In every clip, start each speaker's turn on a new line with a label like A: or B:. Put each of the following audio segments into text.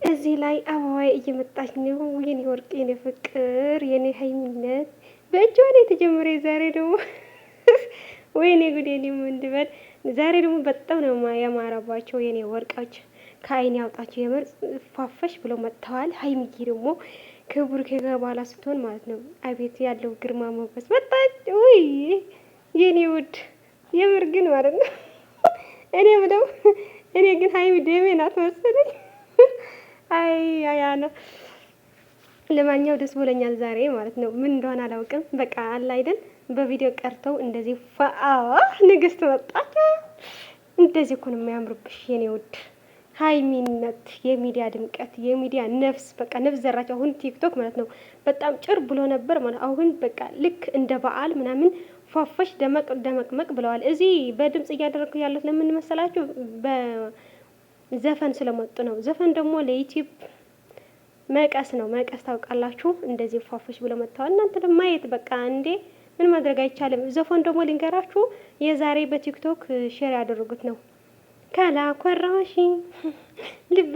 A: እዚህ ላይ አበባዬ እየመጣች ነው። የኔ ወርቅ፣ የኔ ፍቅር፣ የኔ ሀይሚነት በእጇ ላይ የተጀመረ ዛሬ ደግሞ ወይኔ ጉዴ! እኔ ምን ልበል? ዛሬ ደግሞ በጣም ነው ያማረባቸው የኔ ወርቃዎች። ከአይን ያውጣቸው የምር ፏፈሽ ብለው መጥተዋል። ሀይሚዬ ደግሞ ከብሩኬ ጋር በኋላ ስትሆን ማለት ነው አቤት ያለው ግርማ ሞገስ መጣች። ውይ የኔ ውድ የምር ግን ማለት ነው እኔ ግን ሀይሚ ደሜ ናት መሰለኝ። አይ አያና ለማንኛው ደስ ብሎኛል ዛሬ ማለት ነው። ምን እንደሆነ አላውቅም። በቃ አለ አይደል በቪዲዮ ቀርተው እንደዚህ ንግስት መጣች። እንደዚህ እኮ ነው የሚያምርብሽ የኔ ውድ ሀይሚነት፣ የሚዲያ ድምቀት፣ የሚዲያ ነፍስ። በቃ ነፍስ ዘራች። አሁን ቲክቶክ ማለት ነው በጣም ጭር ብሎ ነበር ማለት አሁን በቃ ልክ እንደ በዓል ምናምን ፏፈሽ ደመቅመቅ ብለዋል። እዚህ በድምጽ እያደረግኩ ያሉት ለምን መሰላችሁ? በዘፈን ስለመጡ ነው። ዘፈን ደግሞ ለዩቲዩብ መቀስ ነው። መቀስ ታውቃላችሁ። እንደዚህ ፏፈሽ ብሎ መጥተዋል። እናንተ ደግሞ ማየት በቃ እንዴ ምን ማድረግ አይቻልም። ዘፈን ደግሞ ልንገራችሁ የዛሬ በቲክቶክ ሼር ያደረጉት ነው። ካላኮራሽ ልቤ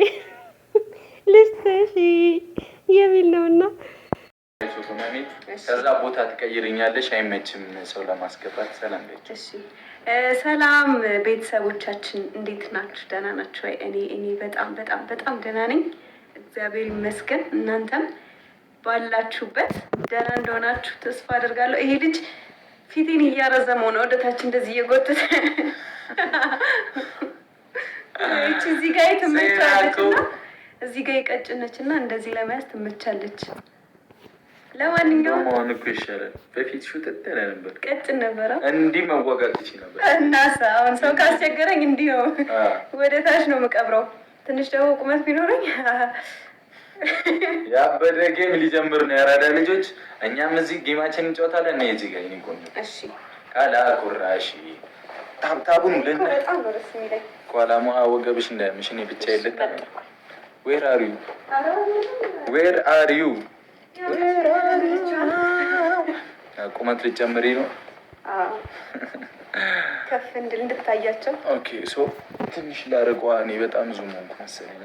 A: ልስተሽ የሚል ነውና
B: ከዛ ቦታ ትቀይርኛለሽ። አይመችም ሰው ለማስገባት። ሰላም ቤት።
C: እሺ ሰላም ቤተሰቦቻችን እንዴት ናችሁ? ደህና ናችሁ ወይ? እኔ በጣም በጣም በጣም ደህና ነኝ፣ እግዚአብሔር ይመስገን። እናንተም ባላችሁበት ደህና እንደሆናችሁ ተስፋ አደርጋለሁ። ይሄ ልጅ ፊቴን እያረዘመው ነው ወደታች እንደዚህ እየጎተተ እቺ እዚህ ጋር ትመቻለች እና እዚህ ጋር የቀጭነች እና እንደዚህ ለመያዝ ትመቻለች። ለማንኛውም
B: አሁን እኮ ይሻላል። በፊት ሹጥጥ ያለ ነበር፣
C: ቀጭን ነበረ።
B: እንዲህ መዋጋት ትችይ ነበር።
C: እናሳ አሁን ሰው ካስቸገረኝ እንዲህ ነው ወደ ታች ነው የምቀብረው። ትንሽ ደግሞ ቁመት ቢኖረኝ
B: ያበደ ጌም ሊጀምር ነው። ያራዳ ልጆች እኛም እዚህ ጌማችን እንጫወታለን። እኔ እዚህ ጋር እኔ ቆንጆ
C: እሺ
B: ካላኩራሽ ታብታቡን ልን
C: በጣም ነው ደስ የሚለኝ።
B: ኋላማ ወገብሽ እንዳያምሽ። እኔ ብቻ የለታ ዌር አር ዩ ዌር አር ዩ ቁመት ልጨምሪ ነው
C: ከፍ እንድል እንድታያቸው።
B: ኦኬ ሶ ትንሽ ላርቋ። እኔ በጣም ዙም ሆንኩ መሰለኝ።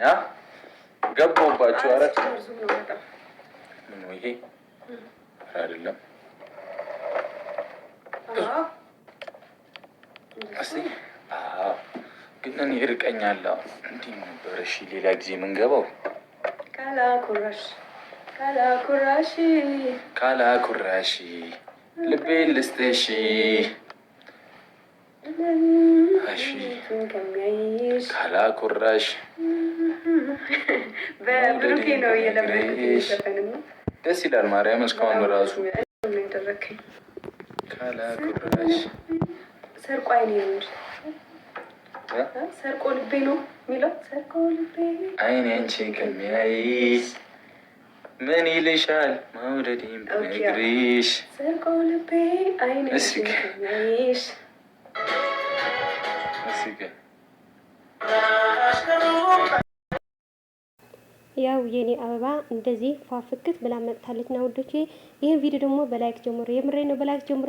B: ገባሁባችሁ። አረ ምን ነው ይሄ? አይደለም ግን እኔ እርቀኛለሁ። እንዲህ ነበር። እሺ ሌላ ጊዜ የምንገባው ካላኩራሽ ልቤ ልስጥሽ። እሺ ካላኩራሽ
C: በብሩኬ ነው እየለመድኩት።
B: ደስ ይላል። ማርያም እስካሁን ራሱ ካላኩራሽ
C: ሰርቆ አይኔ ነው ሰርቆ ልቤ ነው የሚለው። ሰርቆ ልቤ
B: አይኔ አንቺ ከሚያይሽ ምን ይልሻል መውደዴም ብነግርሽ።
C: ሰርቆ ልቤ አይኔ አንቺ ከሚያይሽ
A: ያው የኔ አበባ እንደዚህ ፏፍክት ብላ መጥታለች ነው ውዶቼ። ይሄን ቪዲዮ ደግሞ በላይክ ጀምሮ የምሬ ነው በላይክ ጀምሮ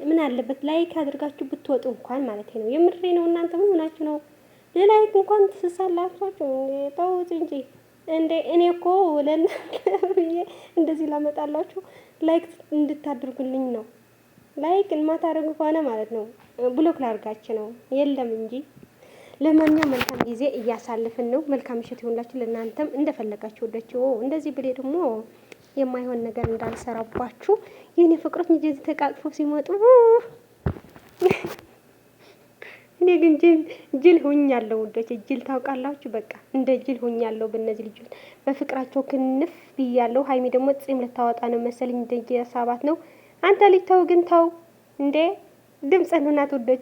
A: ምን አለበት ላይክ አድርጋችሁ ብትወጡ እንኳን ማለት ነው። የምሬ ነው። እናንተ ምን ሆናችሁ ነው ለላይክ እንኳን ትስሳላችሁ? ተውት እንጂ እንዴ። እኔ እኮ ለእናንተ ብዬ እንደዚህ ላመጣላችሁ ላይክ እንድታደርጉልኝ ነው። ላይክ የማታደርጉ ከሆነ ማለት ነው ብሎክ ላርጋችሁ ነው የለም እንጂ። ለማንኛውም መልካም ጊዜ እያሳለፍን ነው። መልካም ምሽት ይሁንላችሁ። ለእናንተም እንደፈለጋችሁ ወደችሁ እንደዚህ ብሌ ደግሞ የማይሆን ነገር እንዳልሰራባችሁ የኔ ፍቅሮች እንደዚህ ተቃቅፎ ሲመጡ እኔ ግን ጅል ሆኛለሁ ወዶች። ጅል ታውቃላችሁ። በቃ እንደ ጅል ሆኛለሁ በእነዚህ ልጆች በፍቅራቸው ክንፍ ብያለሁ። ሀይሚ ደግሞ ጺም ልታወጣ ነው መሰለኝ እንደየ ሳባት ነው። አንተ ልጅ ተው ግን ተው እንዴ ድምጽህን ሁናት ወዶች።